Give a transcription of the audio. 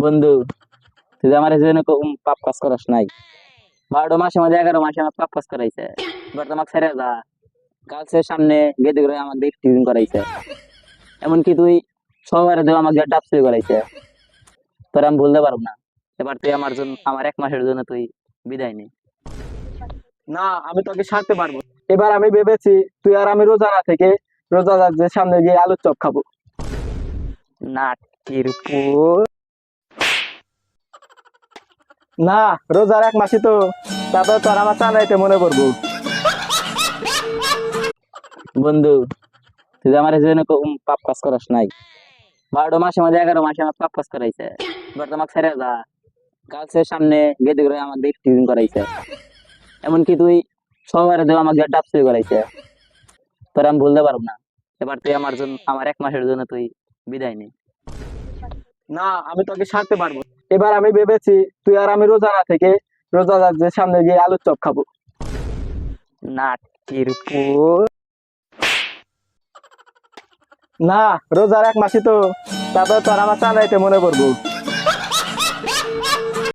বন্ধু, তুই আমার এই জন্য পাপ কাজ করাস নাই। 12 মাসের মধ্যে 11 মাসে আমার পাপ কাজ করাইছে। এবার তো আমাকে ছেড়ে যা। গার্লসের সামনে গেদে করে আমাকে দেখতে করাইছে। এমনকি তুই সবার দেও আমাকে ডাব চুরি করাইছে। তোর আমি বলতে পারবো না। এবার তুই আমার জন্য, আমার 1 মাসের জন্য তুই বিদায় নে। না, আমি তোকে সারতে পারবো। এবার আমি ভেবেছি তুই আর আমি রোজা না থেকে রোজাদারদের সামনে গিয়ে আলুর চপ খাবো। নাটের উপর। না, রোজার 1 মাসই তো, তারপর তোর আমার চালাইতে মনে করবো। বন্ধু, তুই আমার এই জন্য পাপ কাজ করাস নাই। 12 মাসের মধ্যে 11 মাসে আমার পাপ কাজ করাইছে। এবার তো আমাকে ছেড়ে যা। গার্লসের সামনে গেদে করে আমাকে দেখতে করাইছে। এমনকি তুই সবার দেও আমাকে ডাব চুরি করাইছে। তোর আমি বলতে পারবো না। এবার তুই আমার জন্য, আমার 1 মাসের জন্য তুই বিদায় নে। না, আমি তোকে সারতে পারবো। এবার আমি ভেবেছি তুই আর আমি রোজা না থেকে রোজাদারদের সামনে গিয়ে আলুর চপ খাবো। নাটের উপর। না, রোজার 1 মাসই তো, তারপর তোর আমার চালাইতে মনে করবো।